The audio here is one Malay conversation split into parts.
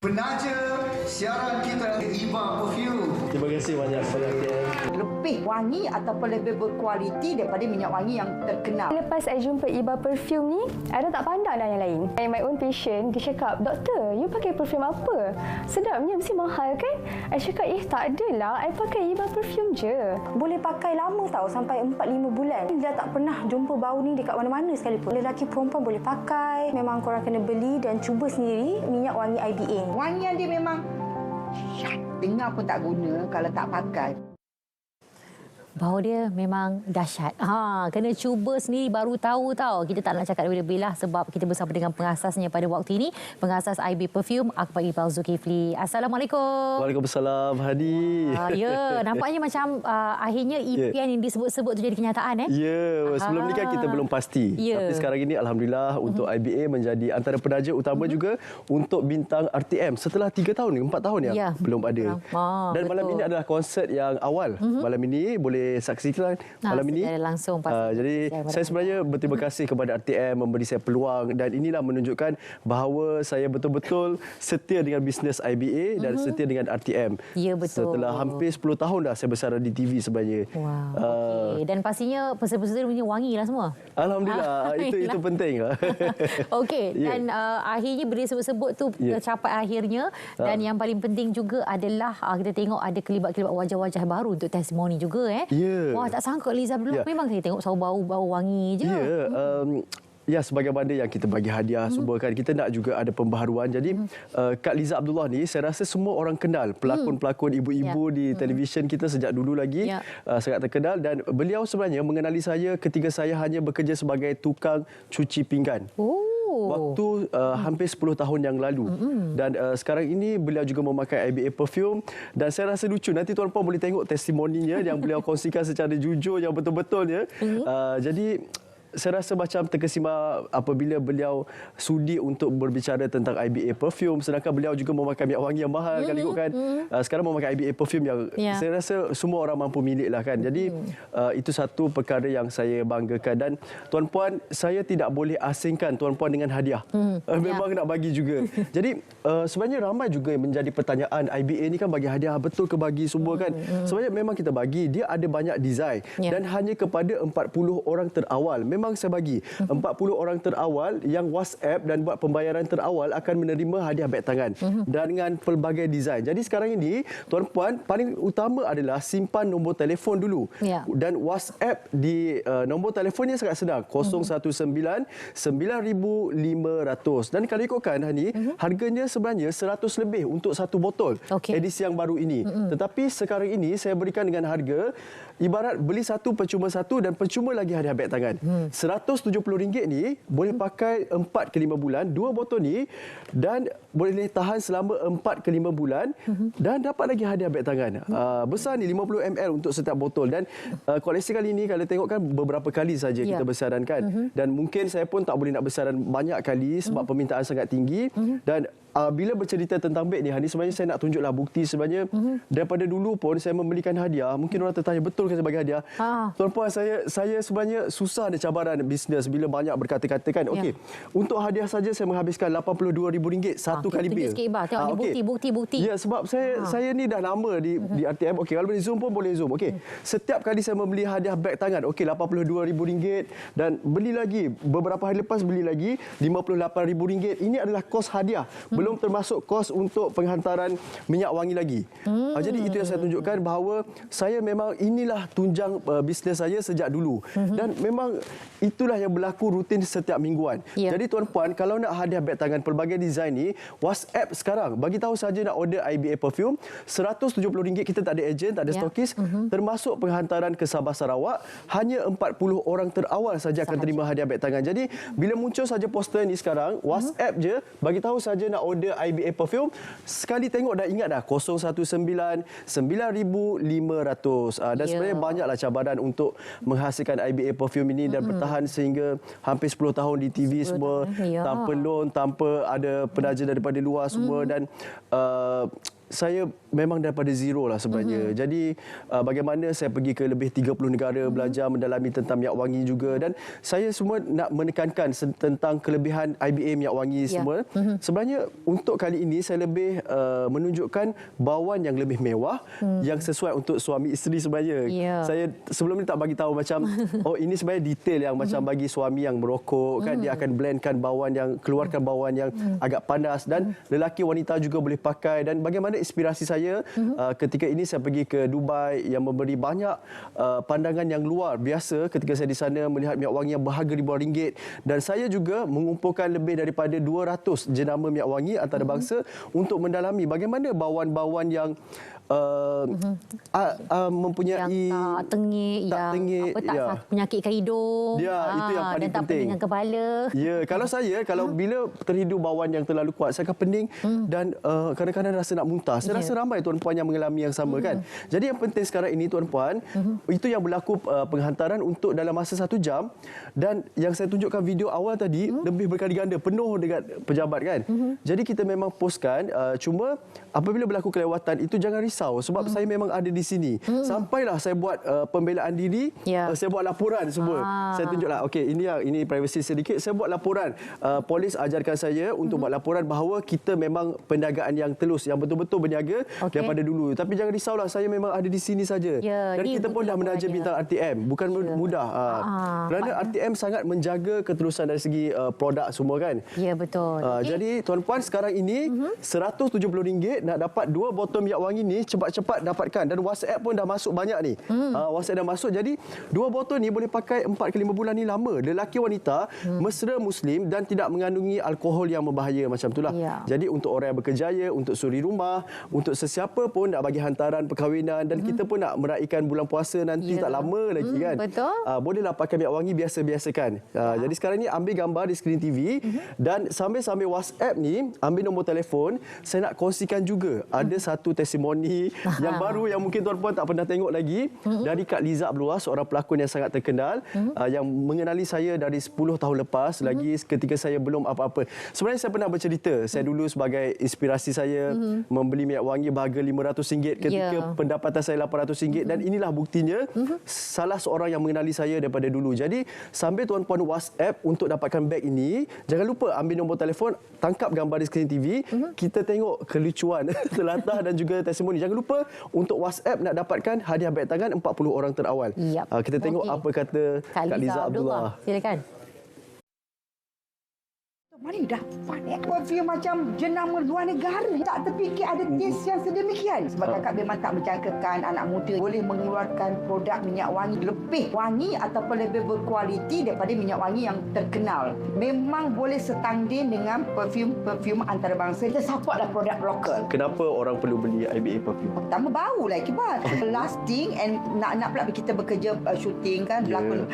Penaja siaran kita Iba Perfume. Terima kasih banyak kepada RTM. Lebih wangi ataupun lebih berkualiti daripada minyak wangi yang terkenal. Lepas saya jumpa Iba Perfume ni, ada tak pandang dah yang lain. My own patient, dia cakap, "Doktor, you pakai perfume apa? Sedapnya, mesti mahal kan?" I cakap, tak adalah, I pakai Iba Perfume je. Boleh pakai lama tau, sampai 4-5 bulan. Dia tak pernah jumpa bau ni dekat mana-mana sekalipun. Lelaki perempuan boleh pakai, memang korang kena beli dan cuba sendiri minyak wangi IBA. Wangian dia memang dengar pun tak guna kalau tak pakai. Bau dia memang dahsyat. Kena cuba sendiri baru tahu tau. Kita tak nak cakap lebih-lebih lah sebab kita bersama dengan pengasasnya pada waktu ini. Pengasas IB Perfume, Akbar Iqbal Zulkifli. Assalamualaikum. Waalaikumsalam, Hadi. Nampaknya macam akhirnya impian yang disebut-sebut tu jadi kenyataan. Sebelum ni kan kita belum pasti. Tapi sekarang ini Alhamdulillah untuk IBA menjadi antara penaja utama juga untuk bintang RTM. Setelah 3 tahun, 4 tahun yang belum ada. Dan malam ini adalah konsert yang awal. Malam ini boleh saksikan malam ini. Langsung jadi saya sebenarnya berterima kasih kepada RTM memberi saya peluang dan inilah menunjukkan bahawa saya betul-betul setia dengan bisnes IBA dan setia dengan RTM. Ya, betul. Setelah hampir 10 tahun dah saya bersara di TV sebenarnya. Okey. Dan pastinya peserta-peserta punya wangi lah semua. Alhamdulillah, itu penting. Okey, dan akhirnya bila sebut-sebut tu tercapai akhirnya dan yang paling penting juga adalah kita tengok ada kelibat-kelibat wajah-wajah baru untuk testimoni juga. Wah, tak sangka Liza Abdullah memang saya tengok selalu bau wangi je. Ya, sebagaimana yang kita bagi hadiah semua kan, kita nak juga ada pembaharuan. Jadi Kak Liza Abdullah ni saya rasa semua orang kenal, pelakon-pelakon ibu-ibu di televisyen kita sejak dulu lagi sangat terkenal dan beliau sebenarnya mengenali saya ketika saya hanya bekerja sebagai tukang cuci pinggan. Waktu hampir 10 tahun yang lalu. Dan sekarang ini beliau juga memakai IBA Perfume dan saya rasa lucu. Nanti tuan-puan boleh tengok testimoninya yang beliau kongsikan secara jujur yang betul-betulnya. Jadi saya rasa macam terkesima apabila beliau sudi untuk berbicara tentang IBA Perfume sedangkan beliau juga memakai minyak wangi yang mahal kan ikut kan. Sekarang memakai IBA Perfume yang saya rasa semua orang mampu milik lah kan. Jadi itu satu perkara yang saya banggakan dan tuan-puan saya tidak boleh asingkan tuan-puan dengan hadiah. Memang nak bagi juga. Jadi sebenarnya ramai juga yang menjadi pertanyaan IBA ni kan bagi hadiah betul ke bagi semua kan. Sebenarnya memang kita bagi, dia ada banyak design dan hanya kepada 40 orang terawal. Memang saya bagi 40 orang terawal yang WhatsApp dan buat pembayaran terawal akan menerima hadiah beg tangan dengan pelbagai desain. Jadi sekarang ini tuan-puan paling utama adalah simpan nombor telefon dulu dan WhatsApp di nombor telefonnya sangat senang 019 9500 dan kalau ikutkan Hani harganya sebenarnya 100 lebih untuk satu botol edisi yang baru ini. Tetapi sekarang ini saya berikan dengan harga ibarat beli satu percuma satu dan percuma lagi hadiah beg tangan. RM170 ni boleh pakai 4 ke 5 bulan, 2 botol ni dan boleh tahan selama 4 ke 5 bulan dan dapat lagi hadiah beg tangan. Besar ni 50 ml untuk setiap botol dan koleksi kali ini kalau tengok kan beberapa kali saja kita besaran kan dan mungkin saya pun tak boleh nak besaran banyak kali sebab permintaan sangat tinggi dan bila bercerita tentang beg ni Hani, sebenarnya saya nak tunjuklah bukti sebenarnya daripada dulu pun saya memberikan hadiah. Mungkin orang tertanya betul ke saya bagi hadiah? Tuan-puan saya sebenarnya susah ada cabaran bisnes bila banyak berkata-kata kan. Okey. Untuk hadiah saja saya menghabiskan RM82,000 satu kali bil. Sikit bah. Tengok bukti. Ya, sebab saya ni dah lama di RTM. Okey, kalau boleh zoom pun boleh zoom. Okey. Setiap kali saya membeli hadiah beg tangan, okey RM82,000 dan beli lagi beberapa hari lepas beli lagi RM58,000. Ini adalah kos hadiah. Belum termasuk kos untuk penghantaran minyak wangi lagi. Jadi itu yang saya tunjukkan bahawa saya memang inilah tunjang bisnes saya sejak dulu. Dan memang itulah yang berlaku rutin setiap mingguan. Jadi tuan-puan kalau nak hadiah beg tangan pelbagai desain ni, WhatsApp sekarang bagi tahu saja nak order IBA Perfume RM170 kita tak ada ejen, tak ada stokis termasuk penghantaran ke Sabah Sarawak hanya 40 orang terawal saja akan terima hadiah beg tangan. Jadi bila muncul saja poster ni sekarang WhatsApp je bagi tahu saja nak order IBA Perfume sekali tengok dah ingat dah 019 9500 dan sebenarnya banyaklah cabaran untuk menghasilkan IBA Perfume ini dan bertahan sehingga hampir 10 tahun di TV semua tanpa loan, tanpa ada penaja daripada luar semua dan saya memang daripada zero lah sebenarnya. Jadi bagaimana saya pergi ke lebih 30 negara belajar mendalami tentang minyak wangi juga, dan saya semua nak menekankan tentang kelebihan IBA minyak wangi semua. Sebenarnya untuk kali ini saya lebih menunjukkan bauan yang lebih mewah yang sesuai untuk suami isteri sebenarnya. Saya sebelum ni tak bagi tahu macam ini sebenarnya detail yang macam bagi suami yang merokok kan, dia akan blendkan bauan yang keluarkan bauan yang agak panas, dan lelaki wanita juga boleh pakai. Dan bagaimana inspirasi saya ketika ini saya pergi ke Dubai yang memberi banyak pandangan yang luar biasa ketika saya di sana melihat minyak wangi yang berharga ribuan ringgit, dan saya juga mengumpulkan lebih daripada 200 jenama minyak wangi antarabangsa untuk mendalami bagaimana bauan-bauan yang mempunyai yang tak tengik, menyakitkan hidung. Itu yang paling dan tak penting. pening kepala. Kalau bila terhidu bauan yang terlalu kuat, saya akan pening dan kadang-kadang rasa nak muntah. Saya rasa ramai tuan-puan yang mengalami yang sama kan. Jadi yang penting sekarang ini tuan-puan, itu yang berlaku penghantaran untuk dalam masa 1 jam, dan yang saya tunjukkan video awal tadi lebih berkali ganda penuh dengan pejabat kan. Jadi kita memang postkan, cuma apabila berlaku kelewatan itu jangan risau sebab saya memang ada di sini. Sampailah saya buat pembelaan diri, saya buat laporan semua. Saya tunjuklah okey ini privacy sedikit, saya buat laporan. Polis ajarkan saya untuk buat laporan bahawa kita memang penjagaan yang telus, yang betul-betul berniaga daripada dulu. Tapi jangan risaulah, saya memang ada di sini saja. Dan kita pun dah menaja bintang RTM. Bukan mudah. Kerana RTM sangat menjaga ketelusan dari segi produk semua kan. Ya, betul. Jadi tuan-puan sekarang ini RM170 nak dapat 2 botol minyak wangi ni, cepat-cepat dapatkan. Dan WhatsApp pun dah masuk banyak ni. WhatsApp dah masuk. Jadi 2 botol ni boleh pakai 4 ke 5 bulan ni lama. Lelaki wanita, mesra muslim dan tidak mengandungi alkohol yang berbahaya macam itulah. Jadi untuk orang yang berkerjaya, untuk suri rumah, untuk sesiapa pun nak bagi hantaran perkahwinan, dan kita pun nak meraihkan bulan puasa nanti tak lama lagi kan. Betul. Bolehlah pakai minyak wangi biasa-biasakan. Jadi sekarang ni ambil gambar di skrin TV dan sambil-sambil WhatsApp ni ambil nombor telefon. Saya nak kongsikan juga ada satu testimoni yang baru yang mungkin tuan-puan tak pernah tengok lagi dari Kak Liza Abdullah, seorang pelakon yang sangat terkenal yang mengenali saya dari 10 tahun lepas lagi ketika saya belum apa-apa. Sebenarnya saya pernah bercerita, saya dulu sebagai inspirasi saya membeli minyak wangi berharga RM500 ketika pendapatan saya RM800, dan inilah buktinya salah seorang yang mengenali saya daripada dulu. Jadi sambil tuan-puan WhatsApp untuk dapatkan beg ini, jangan lupa ambil nombor telefon, tangkap gambar di skrin TV, kita tengok kelucuan telatah dan juga testimoni. Jangan lupa untuk WhatsApp nak dapatkan hadiah beg tangan 40 orang terawal. Kita tengok apa kata Kak Liza Abdullah. Silakan. Mana dapat perfume macam jenama luar negara? Tak terfikir ada taste yang sedemikian. Sebab kakak memang tak menjangkakan anak muda boleh mengeluarkan produk minyak wangi lebih wangi ataupun lebih berkualiti daripada minyak wangi yang terkenal. Memang boleh setanding dengan perfume antarabangsa. Kita supportlah produk lokal. Kenapa orang perlu beli IBA perfume? Pertama bau lah kibat. Lasting and nak pula kita bekerja syuting kan, berlakon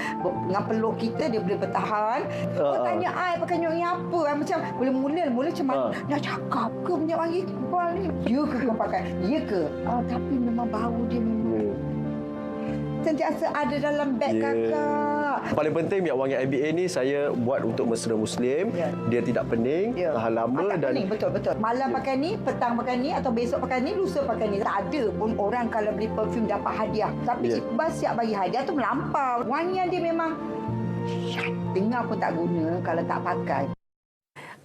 dengan peluk kita dia boleh bertahan. Tanya I pakai minyak wangi apa? Macam mula macam mana nak cakap ke minyak wangi kebal ni? Ya ke kau pakai? Ya ke? Tapi memang bau dia memang sentiasa ada dalam beg kakak. Paling penting minyak wangi IBA ni saya buat untuk mesra muslim. Dia tidak pening, tahan lama tak dan pening, betul. Malam pakai ni, petang pakai ni atau besok pakai ni, lusa pakai ni. Tak ada pun orang kalau beli perfume dapat hadiah. Tapi Iqbal siap bagi hadiah tu melampau. Wangian dia memang dengar pun tak guna kalau tak pakai.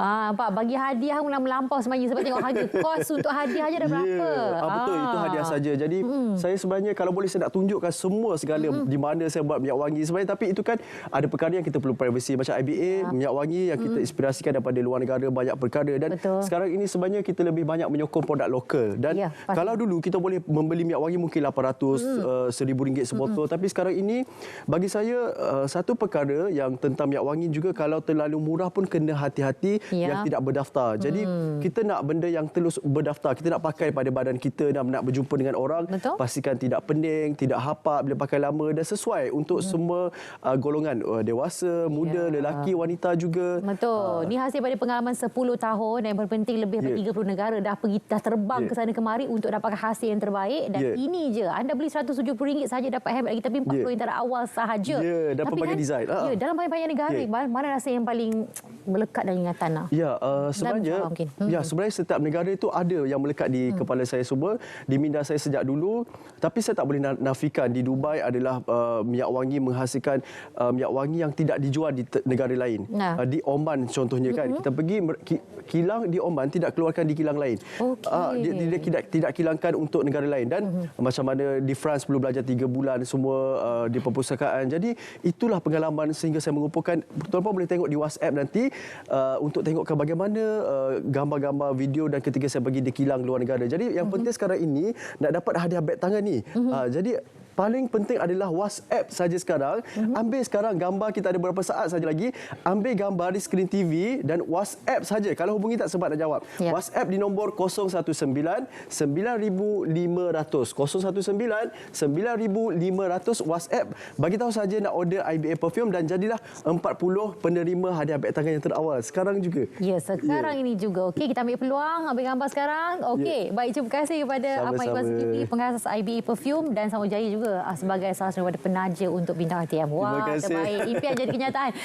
Nampak, bagi hadiah pun dah melampau sebenarnya sebab tengok harga kos untuk hadiah aja dah berapa. Betul, itu hadiah saja. Jadi saya sebenarnya kalau boleh saya nak tunjukkan semua segala di mana saya buat minyak wangi sebenarnya, tapi itu kan ada perkara yang kita perlu privacy macam IBA, minyak wangi yang kita inspirasikan daripada luar negara banyak perkara, dan sekarang ini sebenarnya kita lebih banyak menyokong produk lokal. Dan kalau dulu kita boleh membeli minyak wangi mungkin RM800, RM1,000 sebotol, tapi sekarang ini bagi saya satu perkara yang tentang minyak wangi juga, kalau terlalu murah pun kena hati-hati yang tidak berdaftar. Jadi kita nak benda yang terus berdaftar. Kita nak pakai pada badan kita dan nak berjumpa dengan orang. Pastikan tidak pening, tidak hapak bila pakai lama, dan sesuai untuk semua golongan dewasa, muda, lelaki, wanita juga. Betul. Ni hasil pada pengalaman 10 tahun dan yang penting lebih daripada 30 negara dah terbang ke sana kemari untuk dapatkan hasil yang terbaik, dan ini je. Anda beli RM170 saja dapat handbag lagi, tapi 40 yang teraawal sahaja. Dan pelbagai design. Dalam banyak-banyak negara, mana rasa yang paling melekat dalam ingatan? sana? Ya, sebenarnya mungkin. sebenarnya setiap negara itu ada yang melekat di kepala saya semua, di minda saya sejak dulu. Tapi saya tak boleh nafikan di Dubai adalah minyak wangi menghasilkan minyak wangi yang tidak dijual di negara lain. Di Oman contohnya kan, kita pergi kilang di Oman tidak keluarkan di kilang lain. Dia tidak kilangkan untuk negara lain. Dan macam mana di France perlu belajar 3 bulan semua di perpustakaan. Jadi itulah pengalaman sehingga saya mengumpulkan. Tuan-tuan boleh tengok di WhatsApp nanti untuk tengokkan bagaimana gambar-gambar video dan ketika saya pergi di kilang luar negara. Jadi yang penting sekarang ini nak dapat hadiah beg tangan ni. Jadi paling penting adalah WhatsApp saja sekarang. Ambil sekarang gambar, kita ada beberapa saat saja lagi. Ambil gambar di skrin TV dan WhatsApp saja. Kalau hubungi tak sempat nak jawab. WhatsApp di nombor 019 9500. 019 9500 WhatsApp. Bagi tahu saja nak order IBA perfume dan jadilah 40 penerima hadiah beg tangan yang terawal sekarang juga. Ya, sekarang ini juga. Okey, kita ambil peluang, ambil gambar sekarang. Okey, baik, terima kasih kepada Ahmad Iqbal Zulkifli, pengasas IBA perfume, dan Sama Jaya juga sebagai salah satu daripada penaja untuk bintang ATM. Wah, terbaik. Impian jadi kenyataan.